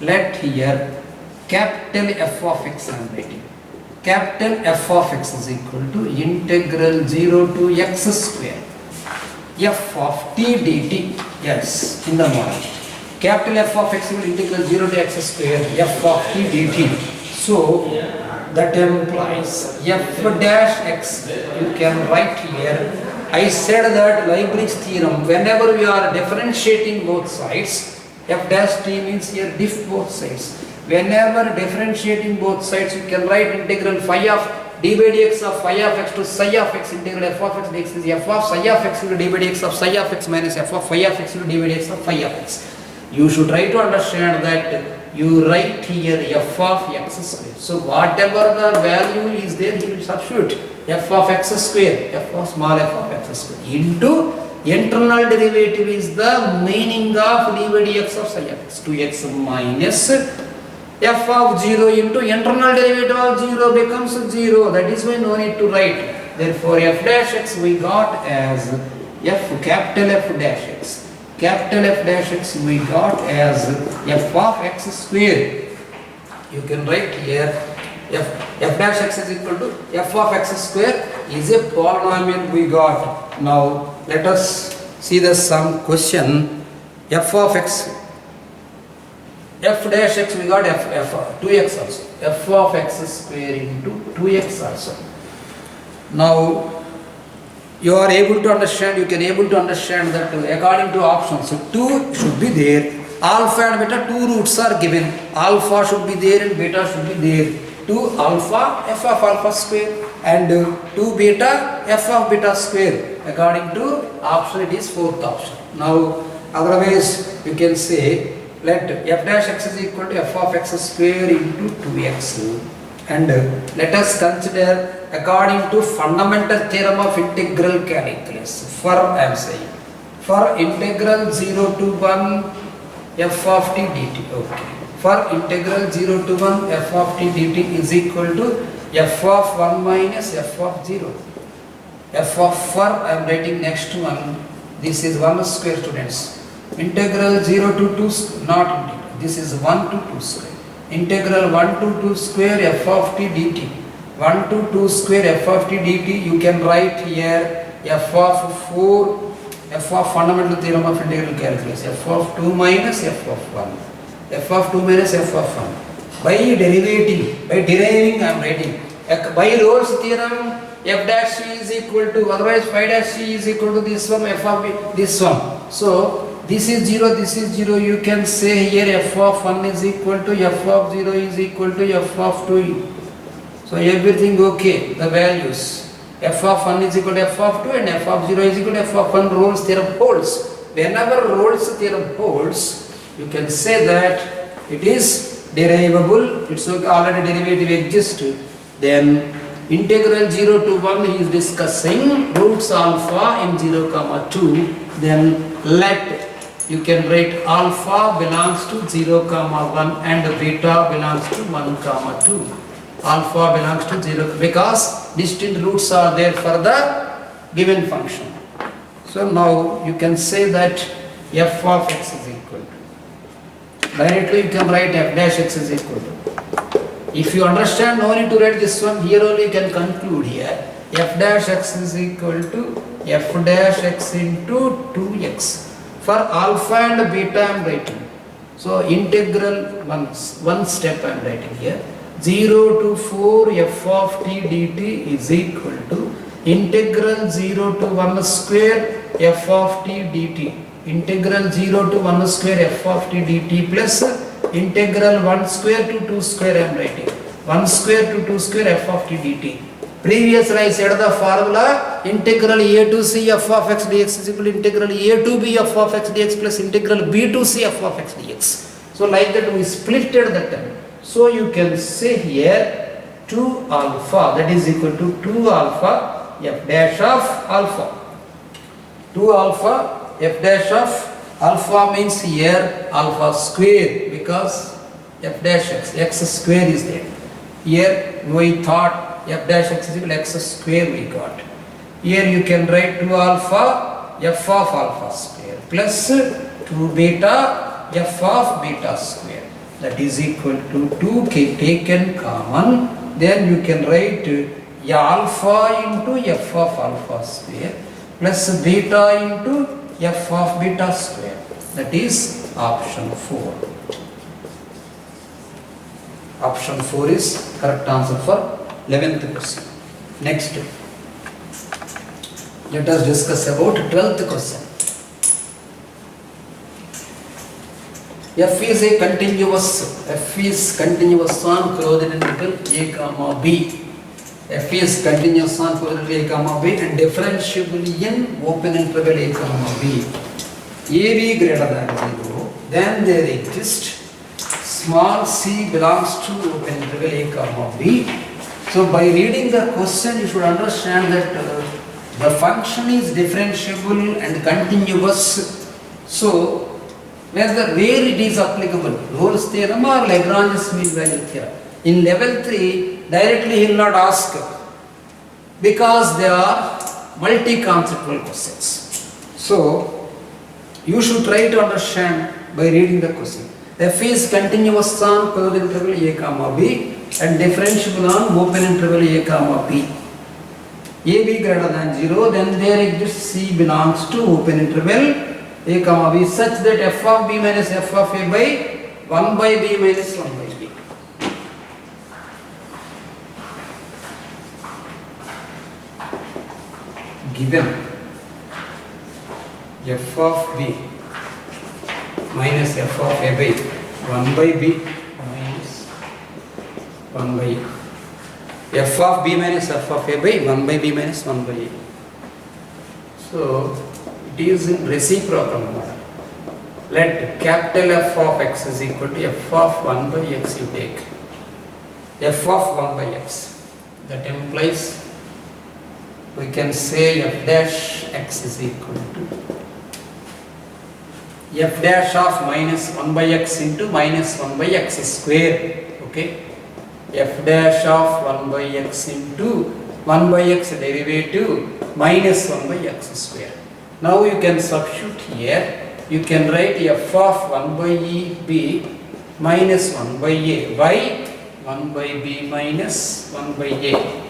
let here capital F of x I am writing. Capital F of x is equal to integral 0 to x square f of t dt. Yes, in the model. Capital F of x will integral 0 to x square f of t dt. So that implies f dash x, you can write here. I said that Leibniz theorem, whenever we are differentiating both sides, f dash t means here diff both sides. Whenever differentiating both sides, you can write integral phi of d by dx of phi of x to psi of x, integral f of x dx is f of psi of x into d by dx of psi of x minus f of phi of x into d by dx of phi of x. You should try to understand that you write here f of x square. So whatever the value is there, you will substitute f of x square, f of small f of x square into internal derivative is the meaning of d by dx of psi of x, 2x minus f of 0 into internal derivative of 0 becomes 0. That is why no need to write. Therefore f dash x we got as f capital F dash x. Capital F dash x we got as f of x square. You can write here f dash x is equal to f of x square is a polynomial we got. Now let us see the some question. F of x, f dash x we got f 2x also. F of x square into 2x also. Now you are able to understand, you can able to understand that according to options, so 2 should be there, alpha and beta, 2 roots are given, alpha should be there and beta should be there, 2 alpha f of alpha square and 2 beta f of beta square. According to option it is 4th option. Now otherwise you can say let f dash x is equal to f of x square into 2x, and let us consider according to fundamental theorem of integral calculus, for I am saying, for integral 0 to 1 f of t dt, okay, for integral 0 to 1 f of t dt is equal to f of 1 minus f of 0. F of, for I am writing next one, this is 1 square students, integral 0 to 2, not integral, this is 1 to 2 square, integral 1 to 2 square f of t dt, 1 to 2 square f of t dt, you can write here f of 4, f of fundamental theorem of integral calculus, f of 2 minus f of 1, f of 2 minus f of 1. By derivating, by deriving I am writing, by Rolle's theorem f dash c is equal to, otherwise phi dash c is equal to this one, f of b, this one. So this is 0, this is 0, you can say here f of 1 is equal to f of 0 is equal to f of 2. So everything okay, the values. F of 1 is equal to f of 2 and f of 0 is equal to f of 1. Rolle's theorem holds. Whenever Rolle's theorem holds, you can say that it is derivable, it's okay, already derivative exists. Then integral 0 to 1 he is discussing roots alpha in 0 comma 2. Then let, you can write alpha belongs to 0 comma 1 and beta belongs to 1 comma 2. Alpha belongs to 0 because distinct roots are there for the given function. So now you can say that f of x is equal to, directly you can write f dash x is equal to. If you understand, no need to write this one, here only you can conclude here. F dash x is equal to f dash x into 2x. For alpha and beta I am writing. So integral one step I am writing here. 0 to 4 f of t dt is equal to integral 0 to 1 square f of t dt. Integral 0 to 1 square f of t dt plus integral 1 square to 2 square I am writing. 1 square to 2 square f of t dt. Previously I said the formula integral a to c f of x dx is equal to integral a to b f of x dx plus integral b to c f of x dx. So like that we splitted the term. So you can say here 2 alpha, that is equal to 2 alpha f dash of alpha. 2 alpha f dash of alpha means here alpha square, because f dash x square is there. Here we thought f dash x is equal to x square we got. Here you can write 2 alpha f of alpha square plus 2 beta f of beta square, that is equal to 2 taken common, then you can write alpha into f of alpha square plus beta into f of beta square, that is option 4. Option 4 is correct answer for 11th question. Next, let us discuss about 12th question. F is a continuous, F is continuous on closed interval a comma b. F is continuous on closed interval a comma b and differentiable in open interval a comma b. AB greater than 0, then there exists small c belongs to open interval a comma b. So by reading the question you should understand that the function is differentiable and continuous. So where it is applicable, Rolle's theorem or Lagrange's mean value theorem. In level 3 directly he will not ask, because they are multi-conceptual questions. So you should try to understand by reading the question. F is continuous on closed interval a comma b and differentiable on open interval a comma b. AB greater than 0, then there exists c belongs to open interval a comma b such that f of b minus f of a by 1 by b minus 1 by b. Given f of b minus f of a by 1 by b minus 1 by a. F of b minus f of a by 1 by b minus 1 by a. So it is in reciprocal model. Let capital F of x is equal to f of 1 by x you take. F of 1 by x. That implies we can say f dash x is equal to f dash of minus 1 by x into minus 1 by x square. Okay. F dash of 1 by x into 1 by x derivative minus 1 by x square. Now you can substitute here. You can write f of 1 by b minus 1 by a by 1 by b minus 1 by a.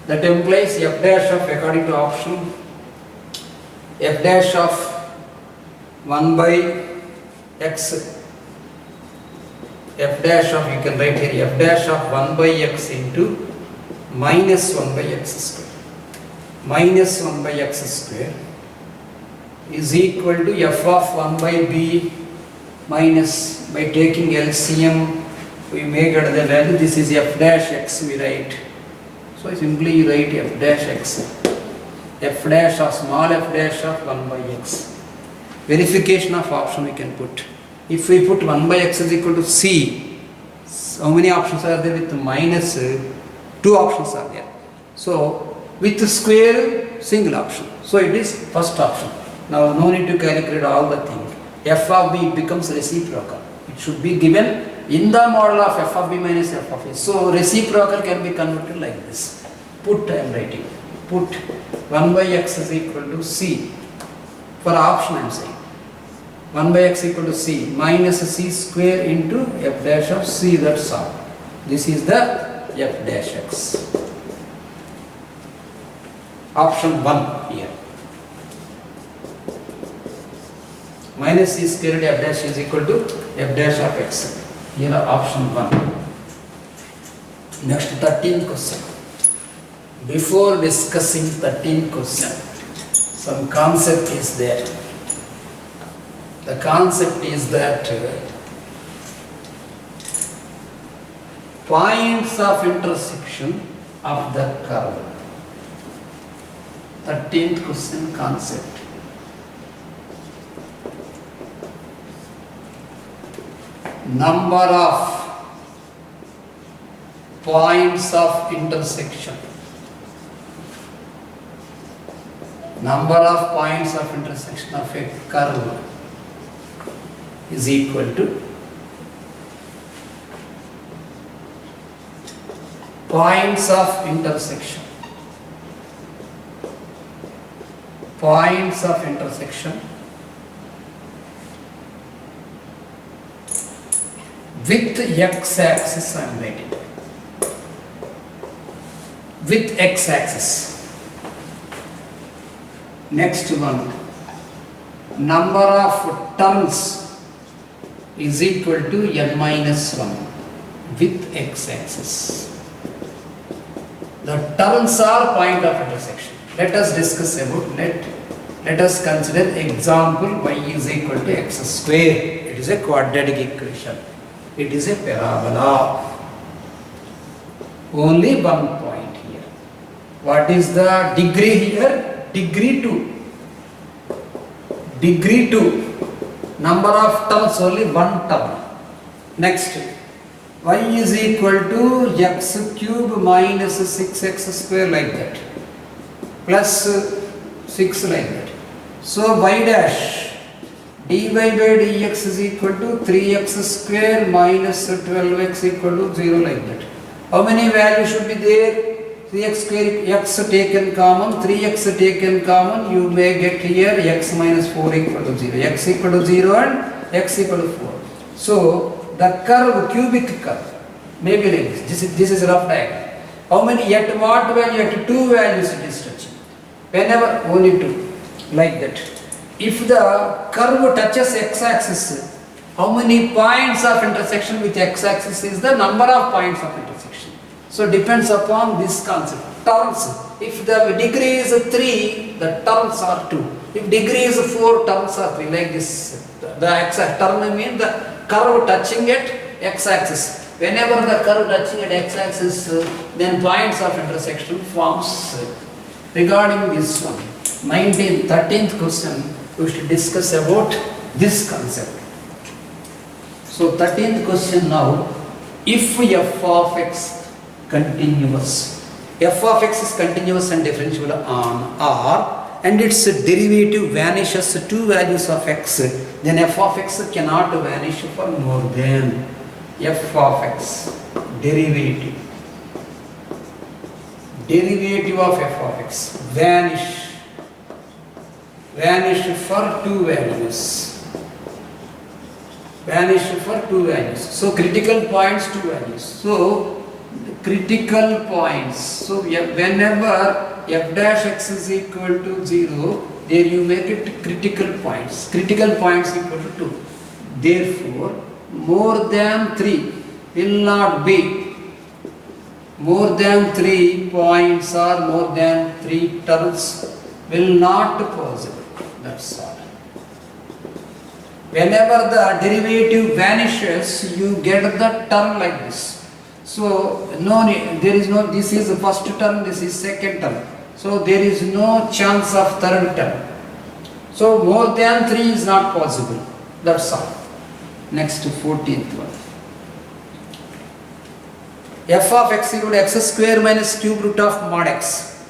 That implies f dash of, according to option, f dash of 1 by x, f dash of, you can write here f dash of 1 by x into minus 1 by x square. Minus 1 by x square is equal to f of 1 by b minus, by taking LCM we may get the value, this is f dash x we write. So simply you write f dash x, f dash of small f dash of 1 by x. Verification of option we can put. If we put 1 by x is equal to c, how many options are there with minus? 2 options are there. So with square, single option. So it is first option. Now no need to calculate all the things. F of b becomes reciprocal. It should be given in the model of f of b minus f of a. So reciprocal can be converted like this. Put, I am writing, put 1 by x is equal to c. For option I am saying 1 by x equal to c minus c square into f dash of c, that's all. This is the f dash x. Option 1 here. Minus c square f dash is equal to f dash of x. Here are option 1. Next 13th question. Before discussing 13th question, some concept is there. The concept is that points of intersection of the curve. 13th question concept. Number of points of intersection. Number of points of intersection of a curve is equal to points of intersection. Points of intersection with x-axis I am writing. With x-axis. Next one. Number of turns is equal to n minus 1 with x-axis. The turns are point of intersection. Let us discuss about, let us consider example y is equal to x square. It is a quadratic equation. It is a parabola. Only one point here. What is the degree here? Degree 2. Degree 2. Number of terms only one term. Next. Y is equal to x cube minus 6x square like that. Plus 6 like that. So y dash dy by dx is equal to 3x square minus 12x equal to 0 like that. How many values should be there? 3x square, x taken common, 3x taken common, you may get here x minus 4 equal to 0. X equal to 0 and x equal to 4. So the curve, cubic curve, maybe like this. This is rough diagram. How many, at what value? At 2 values it is touching. Whenever only 2, like that. If the curve touches x-axis, how many points of intersection with x-axis is the number of points of intersection. So depends upon this concept. Turns. If the degree is 3, the turns are 2. If degree is 4, turns are 3. Like this. The x-axis turn means the curve touching at x-axis. Whenever the curve touching at x-axis, then points of intersection forms. Regarding this one, 13th question, we should discuss about this concept. So 13th question now, if f of x continuous, f of x is continuous and differentiable on R, and its derivative vanishes 2 values of x, then f of x cannot vanish for more than f of x, derivative of f of x, vanish for 2 values. Vanish for 2 values. So critical points 2 values. So critical points. So whenever f dash x is equal to 0, there you make it critical points. Critical points equal to 2. Therefore, more than 3 will not be. More than 3 points or more than 3 terms will not possible. That's all. Whenever the derivative vanishes, you get the term like this. So there is no, this is the first term, this is second term. So there is no chance of third term. So more than 3 is not possible. That's all. Next, 14th one. F of x equal to x square minus cube root of mod x.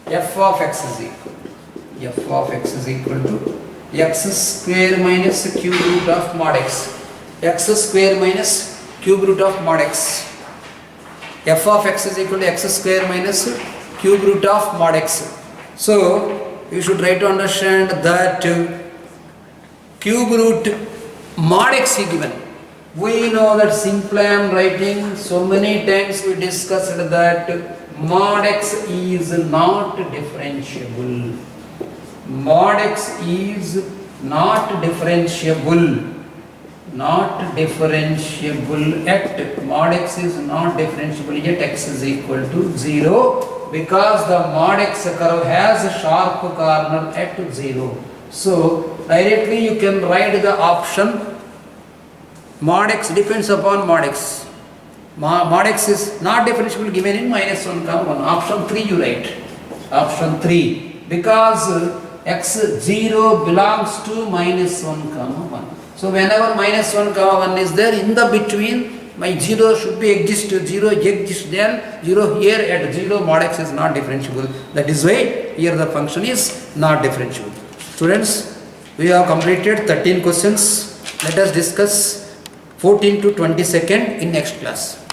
F of x is equal. F of x is equal to x square minus cube root of mod x. X square minus cube root of mod x. F of x is equal to x square minus cube root of mod x. So you should try to understand that cube root mod x is given. We know that simply I am writing, so many times we discussed that mod x is not differentiable. Mod x is not differentiable. Not differentiable at mod x is not differentiable yet x is equal to 0, because the mod x curve has a sharp corner at 0. So directly you can write the option mod x depends upon mod x. Mod x is not differentiable given in -1, 1. Option 3 you write. Option 3. because x0 belongs to minus 1 comma 1. So whenever minus 1 comma 1 is there, in the between my 0 should be exist, 0 exists, then 0 here at 0 mod x is not differentiable. That is why here the function is not differentiable. Students, we have completed 13 questions. Let us discuss 14 to 22nd in next class.